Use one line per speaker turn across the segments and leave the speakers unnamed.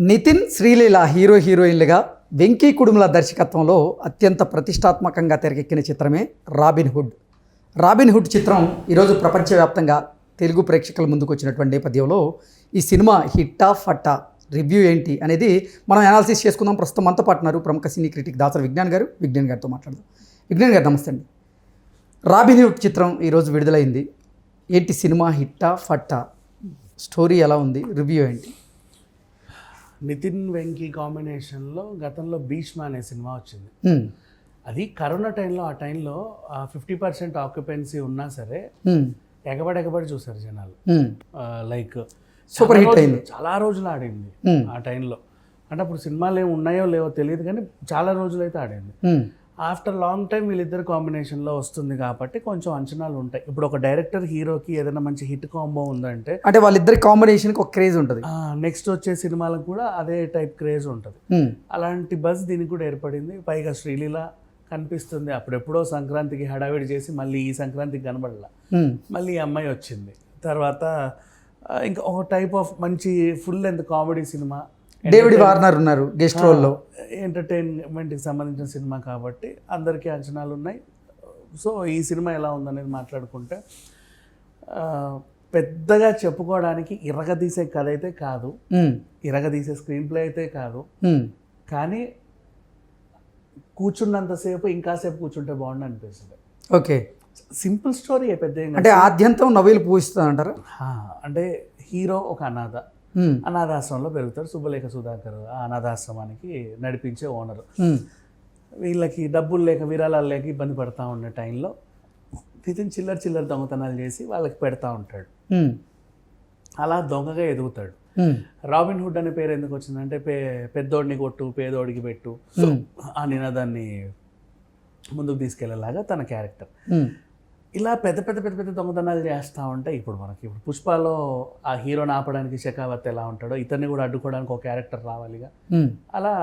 నితిన్, శ్రీలీల హీరోయిన్లుగా వెంకీ కుడుముల దర్శకత్వంలో అత్యంత ప్రతిష్టాత్మకంగా తెరకెక్కిన చిత్రమే రాబిన్ హుడ్ చిత్రం ఈరోజు ప్రపంచవ్యాప్తంగా తెలుగు ప్రేక్షకుల ముందుకు వచ్చినటువంటి నేపథ్యంలో ఈ సినిమా హిట్టా ఫట్టా, రివ్యూ ఏంటి అనేది మనం అనాలిసిస్ చేసుకుందాం. ప్రస్తుతం మనతో పాటున్నారు ప్రముఖ సినీ క్రిటిక్ దాసరి విజ్ఞాన్ గారితో మాట్లాడదాం. విజ్ఞాన్ గారు నమస్తే అండి. రాబిన్ హుడ్ చిత్రం ఈరోజు విడుదలైంది. ఏంటి సినిమా హిట్టా ఫట్టా, స్టోరీ ఎలా ఉంది, రివ్యూ ఏంటి?
నితిన్ వెంకీ కాంబినేషన్లో గతంలో భీష్మ అనే సినిమా వచ్చింది. అది కరోనా టైంలో, ఆ టైంలో 50% ఆక్యుపెన్సీ ఉన్నా సరే ఎగబడి చూసారు జనాలు. లైక్
సూపర్ హిట్ అయింది,
చాలా రోజులు ఆడింది ఆ టైంలో. అంటే అప్పుడు సినిమాలు ఏమి ఉన్నాయో లేవో తెలియదు, కానీ చాలా రోజులు అయితే ఆడింది. ఆఫ్టర్ లాంగ్ టైం వీళ్ళిద్దరు కాంబినేషన్లో వస్తుంది కాబట్టి కొంచెం అంచనాలు ఉంటాయి. ఇప్పుడు ఒక డైరెక్టర్ హీరోకి ఏదైనా మంచి హిట్ కాంబో ఉందంటే
అంటే వాళ్ళిద్దరి కాంబినేషన్కి ఒక క్రేజ్ ఉంటుంది.
నెక్స్ట్ వచ్చే సినిమాలకు కూడా అదే టైప్ క్రేజ్ ఉంటుంది. అలాంటి బజ్ దీనికి కూడా ఏర్పడింది. పైగా శ్రీలీల కనిపిస్తుంది. అప్పుడెప్పుడో సంక్రాంతికి హడావిడి చేసి మళ్ళీ ఈ సంక్రాంతికి కనబడలా, మళ్ళీ ఈ అమ్మాయి వచ్చింది. తర్వాత ఇంకా ఒక టైప్ ఆఫ్ మంచి full length comedy cinema.
David Warner ఉన్నారు గెస్ట్ రోల్లో.
ఎంటర్టైన్మెంట్కి సంబంధించిన సినిమా కాబట్టి అందరికీ అంచనాలు ఉన్నాయి. సో ఈ సినిమా ఎలా ఉందనేది మాట్లాడుకుంటే, పెద్దగా చెప్పుకోవడానికి ఇరగదీసే కథ అయితే కాదు, ఇరగదీసే స్క్రీన్ ప్లే అయితే కాదు, కానీ కూర్చున్నంతసేపు ఇంకాసేపు కూర్చుంటే బాగుండు అనిపిస్తుంది.
Okay,
simple story. పెద్ద
అంటే ఆద్యంతం నవ్వులు పూజిస్తుంది అంటారు.
అంటే హీరో ఒక అనాథాశ్రమంలో పెరుగుతాడు. సుబ్బలేఖ సుధాకర్ ఆ అనాథాశ్రమానికి నడిపించే ఓనరు. వీళ్ళకి డబ్బులు లేక, విరాళాలు లేక ఇబ్బంది పడతా ఉన్న టైంలో నితిన్ చిల్లర దొంగతనాలు చేసి వాళ్ళకి పెడతా ఉంటాడు. అలా దొంగగా ఎదుగుతాడు. రాబిన్ హుడ్ అనే పేరు ఎందుకు వచ్చిందంటే, పెద్దోడిని కొట్టు పేదోడికి పెట్టు ఆ నినాదాన్ని ముందుకు తీసుకెళ్లేలాగా తన క్యారెక్టర్. ఇలా పెద్ద దొంగతనాలు చేస్తూ ఉంటాయి. ఇప్పుడు పుష్పలో ఆ హీరోని ఆపడానికి షెకావత్ ఎలా ఉంటాడో, ఇతన్ని కూడా అడ్డుకోవడానికి ఒక క్యారెక్టర్ రావాలిగా. అలా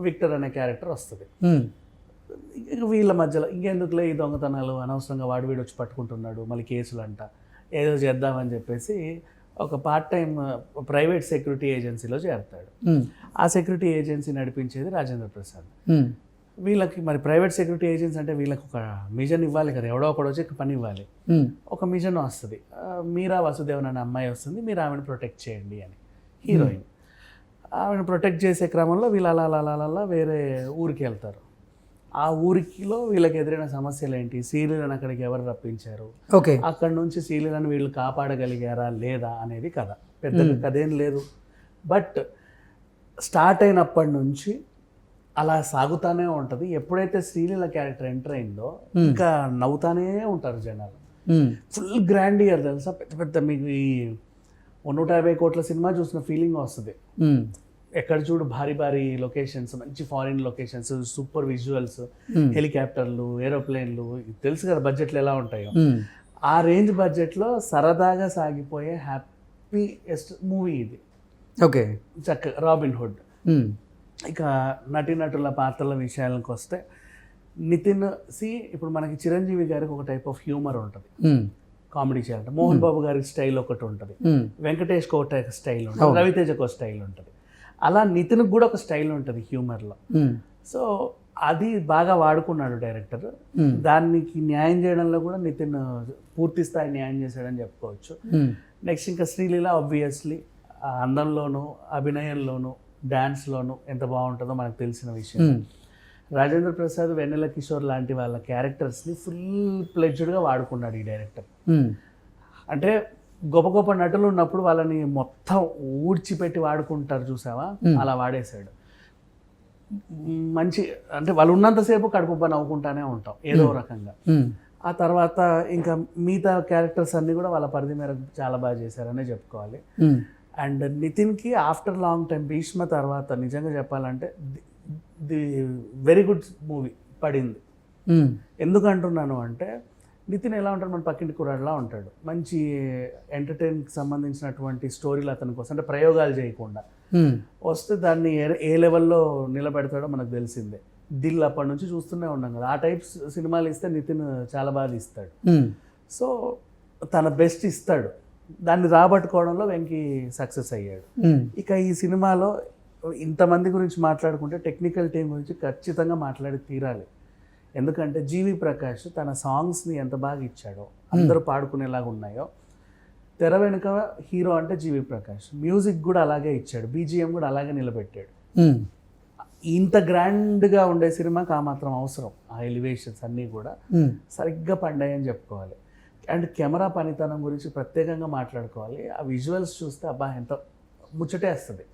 విక్టర్ అనే క్యారెక్టర్ వస్తుంది. వీళ్ళ మధ్యలో ఇంకెందుకులే ఈ దొంగతనాలు, అనవసరంగా వీడు వచ్చి పట్టుకుంటున్నాడు, మళ్ళీ కేసులు అంట, ఏదో చేద్దామని చెప్పేసి ఒక పార్ట్ టైం ప్రైవేట్ సెక్యూరిటీ ఏజెన్సీలో చేరతాడు. ఆ సెక్యూరిటీ ఏజెన్సీ నడిపించేది రాజేంద్ర ప్రసాద్. వీళ్ళకి మరి ప్రైవేట్ సెక్యూరిటీ ఏజెన్సీ అంటే వీళ్ళకి ఒక మిషన్ ఇవ్వాలి కదా, ఎవడో ఒకడు వచ్చి పని ఇవ్వాలి. ఒక మిషన్ వస్తుంది, మీరా వసుదేవన్ అనే అమ్మాయి వస్తుంది, మీరు ఆమెను ప్రొటెక్ట్ చేయండి అని. హీరోయిన్ ఆమెను ప్రొటెక్ట్ చేసే క్రమంలో వీళ్ళు అలా వేరే ఊరికి వెళ్తారు. ఆ ఊరికిలో వీళ్ళకి ఎదురైన సమస్యలు ఏంటి, శ్రీలీలను అక్కడికి ఎవరు రప్పించారు, అక్కడ నుంచి శ్రీలీలను వీళ్ళు కాపాడగలిగారా లేదా అనేది కథ. పెద్ద కథ ఏం లేదు, బట్ స్టార్ట్ అయినప్పటి నుంచి అలా సాగుతానే ఉంటుంది. ఎప్పుడైతే శ్రీలీల క్యారెక్టర్ ఎంటర్ అయిందో ఇంకా నవ్వుతానే ఉంటారు జనాలు. ఫుల్ గ్రాండ్ ఇయర్ తెలుసా, పెద్ద మీకు ఈ 150 కోట్ల సినిమా చూసిన ఫీలింగ్ వస్తుంది. ఎక్కడ చూడు భారీ లొకేషన్స్, మంచి ఫారిన్ లొకేషన్స్, సూపర్ విజువల్స్, హెలికాప్టర్లు, ఏరోప్లేన్లు, తెలుసు కదా బడ్జెట్లు ఎలా ఉంటాయో. ఆ రేంజ్ బడ్జెట్లో సరదాగా సాగిపోయే హ్యాపీయెస్ట్ మూవీ ఇది.
ఓకే,
చక్కగా రాబిన్ హుడ్. ఇక నటీనటుల పాత్రల విషయాలకు వస్తే, నితిన్ ఇప్పుడు మనకి చిరంజీవి గారికి ఒక టైప్ ఆఫ్ హ్యూమర్ ఉంటుంది కామెడీ చేయాలంటే, మోహన్ బాబు గారి స్టైల్ ఒకటి ఉంటుంది, వెంకటేష్కి ఒక స్టైల్ ఉంటుంది, రవితేజకు ఒక స్టైల్ ఉంటుంది. అలా నితిన్కి కూడా ఒక స్టైల్ ఉంటుంది హ్యూమర్లో. సో అది బాగా వాడుకున్నాడు డైరెక్టర్. దానికి న్యాయం చేయడంలో కూడా నితిన్ పూర్తి స్థాయి న్యాయం చేశాడని చెప్పుకోవచ్చు. నెక్స్ట్ ఇంకా శ్రీలీల ఆబ్వియస్లీ అందంలోనూ, అభినయంలోనూ, డాన్స్లోనూ ఎంత బాగుంటుందో మనకు తెలిసిన విషయం. రాజేంద్ర ప్రసాద్, వెన్నెల కిషోర్ లాంటి వాళ్ళ క్యారెక్టర్స్ని ఫుల్ ప్లెడ్జ్డ్గా వాడుకున్నాడు ఈ డైరెక్టర్. అంటే గొప్ప నటులు ఉన్నప్పుడు వాళ్ళని మొత్తం ఊడ్చిపెట్టి వాడుకుంటారు చూసావా, అలా వాడేశాడు. మంచి అంటే వాళ్ళు ఉన్నంతసేపు కడుపు నవ్వుకుంటానే ఉంటాం ఏదో రకంగా. ఆ తర్వాత ఇంకా మిగతా క్యారెక్టర్స్ అన్నీ కూడా వాళ్ళ పరిధి మేరకు చాలా బాగా చేశారనే చెప్పుకోవాలి. అండ్ నితిన్కి ఆఫ్టర్ లాంగ్ టైం భీష్మ తర్వాత నిజంగా చెప్పాలంటే ది వెరీ గుడ్ మూవీ పడింది. ఎందుకు అంటున్నాను అంటే, నితిన్ ఎలా ఉంటాడు, మన పక్కింటి కుర్రాడిలా ఉంటాడు. మంచి ఎంటర్టైన్కి సంబంధించినటువంటి స్టోరీలు అతనికి వస్తే, అంటే ప్రయోగాలు చేయకుండా వస్తే దాన్ని ఏ లెవెల్లో నిలబెడతాడో మనకు తెలిసిందే. దిల్ అప్పటి నుంచి చూస్తూనే ఉన్నాం కదా, ఆ టైప్ సినిమాలు ఇస్తే నితిన్ చాలా బాగా ఇస్తాడు. సో తన బెస్ట్ ఇస్తాడు. దాన్ని రాబట్టుకోవడంలో వెంకీ సక్సెస్ అయ్యాడు. ఇక ఈ సినిమాలో ఇంతమంది గురించి మాట్లాడుకుంటే టెక్నికల్ టీం గురించి ఖచ్చితంగా మాట్లాడి తీరాలి. ఎందుకంటే జీవి ప్రకాష్ తన సాంగ్స్ని ఎంత బాగా ఇచ్చాడో, అందరూ పాడుకునేలాగా ఉన్నాయో, తెర వెనుక హీరో అంటే జీవి ప్రకాష్. మ్యూజిక్ కూడా అలాగే ఇచ్చాడు, బీజిఎం కూడా అలాగే నిలబెట్టాడు. ఇంత గ్రాండ్గా ఉండే సినిమాకి ఆ మాత్రం అవసరం. ఆ ఎలివేషన్స్ అన్నీ కూడా సరిగ్గా పండాయని చెప్పుకోవాలి. అండ్ కెమెరా పనితనం గురించి ప్రత్యేకంగా మాట్లాడుకోవాలి. ఆ విజువల్స్ చూస్తే అబ్బా ఎంత ముచ్చటేస్తుంది.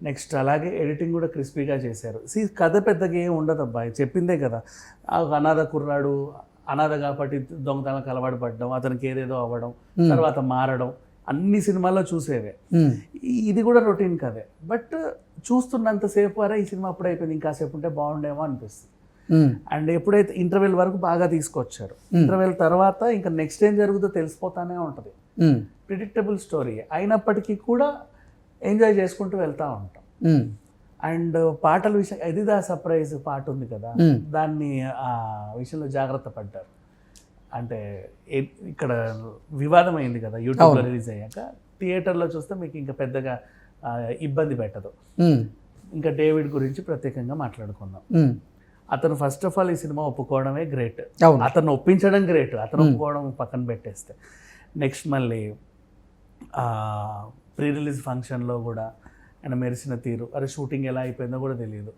నెక్స్ట్ అలాగే ఎడిటింగ్ కూడా క్రిస్పీగా చేశారు. కథ పెద్దగా ఏం ఉండదు అబ్బాయి, చెప్పిందే కదా. అనాథ కుర్రాడు, అనాథ కాబట్టి దొంగతనాలకు అలవాటు పడడం, అతనికి ఏదేదో అవ్వడం, తర్వాత మారడం, అన్ని సినిమాల్లో చూసేవే. ఇది కూడా రొటీన్ కథే. బట్ చూస్తున్నంతసేపు అరే ఈ సినిమా అప్పుడు అయిపోయింది, ఇంకాసేపు ఉంటే బాగుండేమో అనిపిస్తుంది. అండ్ ఎప్పుడైతే ఇంటర్వెల్ వరకు బాగా తీసుకొచ్చారు, ఇంటర్వెల్ తర్వాత ఇంకా నెక్స్ట్ ఏం జరుగుతుందో తెలిసిపోతానే ఉంటుంది. ప్రిడిక్టబుల్ స్టోరీ అయినప్పటికీ కూడా ఎంజాయ్ చేసుకుంటూ వెళ్తూ ఉంటాం. అండ్ పాటల విషయం, ఎదిదా సర్ప్రైజ్ పాట ఉంది కదా, దాన్ని ఆ విషయంలో జాగ్రత్త పడ్డారు. అంటే ఇక్కడ వివాదం అయింది కదా యూట్యూబ్లో రిలీజ్ అయ్యాక. థియేటర్లో చూస్తే మీకు ఇంకా పెద్దగా ఇబ్బంది పెట్టదు. ఇంకా డేవిడ్ గురించి ప్రత్యేకంగా మాట్లాడుకుందాం. అతను ఫస్ట్ ఆఫ్ ఆల్ ఈ సినిమా ఒప్పుకోవడమే గ్రేట్. అతను ఒప్పించడం గ్రేట్, అతను ఒప్పుకోవడం పక్కన పెట్టేస్తే. నెక్స్ట్ మళ్ళీ ప్రీ రిలీజ్ ఫంక్షన్లో కూడా ఆయన మెరిసిన తీరు, అరే షూటింగ్ ఎలా అయిపోయిందో కూడా తెలియదు.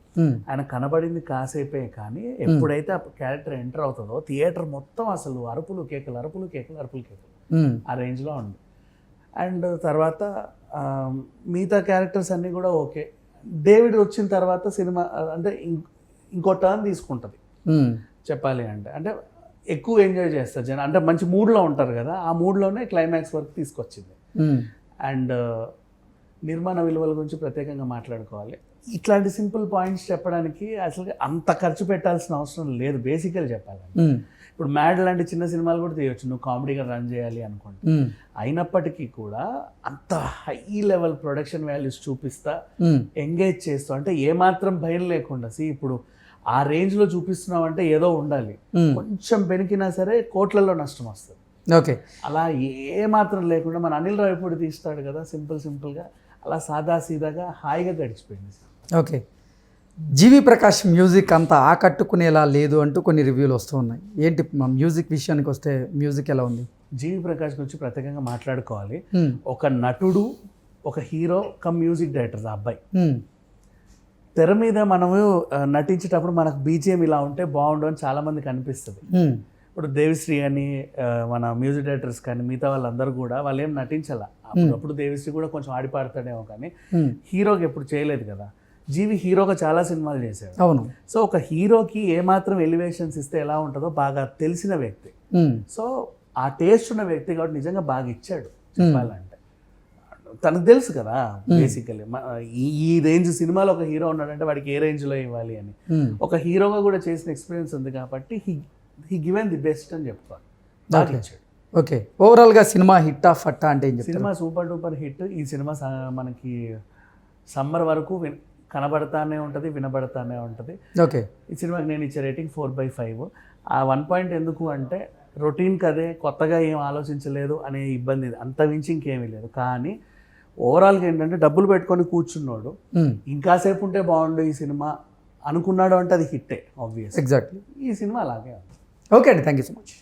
ఆయన కనబడింది కాసేపే, కానీ ఎప్పుడైతే ఆ క్యారెక్టర్ ఎంటర్ అవుతుందో థియేటర్ మొత్తం అసలు అరుపులు కేకలు, అరుపులు కేకలు, అరుపులు కేకలు, ఆ రేంజ్లో ఉంది. అండ్ తర్వాత మిగతా క్యారెక్టర్స్ అన్నీ కూడా ఓకే. డేవిడ్ వచ్చిన తర్వాత సినిమా అంటే ఇంకో టర్న్ తీసుకుంటుంది చెప్పాలి అంటే. అంటే ఎక్కువ ఎంజాయ్ చేస్తారు జనం, అంటే మంచి మూడ్లో ఉంటారు కదా, ఆ మూడ్లోనే క్లైమాక్స్ వరకు తీసుకొచ్చింది. అండ్ నిర్మాణ విలువల గురించి ప్రత్యేకంగా మాట్లాడుకోవాలి. ఇట్లాంటి సింపుల్ పాయింట్స్ చెప్పడానికి అసలు అంత ఖర్చు పెట్టాల్సిన అవసరం లేదు బేసికల్ చెప్పాలంటే. ఇప్పుడు మ్యాడ్ లాంటి చిన్న సినిమాలు కూడా తీయవచ్చు నువ్వు కామెడీగా రన్ చేయాలి అనుకుంటే. అయినప్పటికీ కూడా అంత హై లెవెల్ ప్రొడక్షన్ వాల్యూస్ చూపిస్తా, ఎంగేజ్ చేస్తూ, అంటే ఏమాత్రం భయం లేకుండా. ఇప్పుడు ఆ రేంజ్లో చూపిస్తున్నావు అంటే ఏదో ఉండాలి, కొంచెం బెనికినా సరే కోట్లలో నష్టం వస్తుంది.
ఓకే,
అలా ఏ మాత్రం లేకుండా మన అనిల్ రావిపూడి తీస్తాడు కదా సింపుల్గా, అలా సాదా సీదాగా హాయిగా గడిచిపోయింది.
ఓకే, జీవి ప్రకాష్ మ్యూజిక్ అంత ఆకట్టుకునేలా లేదు అంటూ కొన్ని రివ్యూలు వస్తూ ఉన్నాయి. ఏంటి మ్యూజిక్ విషయానికి వస్తే మ్యూజిక్ ఎలా ఉంది?
జీవి ప్రకాష్ గురించి ప్రత్యేకంగా మాట్లాడుకోవాలి. ఒక నటుడు, ఒక హీరో కమ్ మ్యూజిక్ డైరెక్టర్ ఆ అబ్బాయి. తెర మీద మనము నటించేటప్పుడు మనకు బీజిఎం ఇలా ఉంటే బాగుండు అని చాలా మందికి అనిపిస్తుంది. ఇప్పుడు దేవిశ్రీ అని మన మ్యూజిక్ డైరెక్టర్స్ కానీ మిగతా వాళ్ళందరూ కూడా వాళ్ళు ఏం నటించాల. అప్పుడు దేవిశ్రీ కూడా కొంచెం ఆడిపాడతాడేమో, కానీ హీరోకి ఎప్పుడు చేయలేదు కదా. జీవి హీరోగా చాలా సినిమాలు చేశాడు.
అవును.
సో ఒక హీరోకి ఏమాత్రం ఎలివేషన్స్ ఇస్తే ఎలా ఉంటుందో బాగా తెలిసిన వ్యక్తి. సో ఆ టేస్ట్ ఉన్న వ్యక్తి కాబట్టి నిజంగా బాగా ఇచ్చాడు చెప్పాలంటే. తనకు తెలుసు కదా బేసికలీ ఈ రేంజ్ సినిమాలో ఒక హీరో ఉన్నాడంటే వాడికి ఏ రేంజ్లో ఇవ్వాలి అని. ఒక హీరోగా కూడా చేసిన ఎక్స్పీరియన్స్ ఉంది కాబట్టి హీ గివెన్ ది బెస్ట్ అని చెప్తాను. బాగా ఇచ్చాడు.
ఓకే, ఓవరాల్గా సినిమా హిట్ ఆఫ్ ఫట్టా అంటే ఏం చెప్తారు?
Cinema super duper hit. ఈ సినిమా మనకి సమ్మర్ వరకు కనబడతానే ఉంటుంది, వినబడతానే ఉంటుంది.
ఓకే,
ఈ సినిమాకి నేను ఇచ్చే రేటింగ్ 4/5. ఆ 1 పాయింట్ ఎందుకు అంటే రొటీన్ కదే, కొత్తగా ఏం ఆలోచించలేదు అనే ఇబ్బంది, అంత మించి ఇంకేమీ లేదు. కానీ ఓవరాల్గా ఏంటంటే డబ్బులు పెట్టుకొని కూర్చున్నాడు, ఇంకాసేపు ఉంటే బాగుండు ఈ సినిమా అనుకున్నాడు అంటే అది హిట్టే ఆబ్వియస్.
ఎగ్జాక్ట్లీ
ఈ సినిమా అలాగే.
ఓకే అండి, థ్యాంక్ యూ సో మచ్.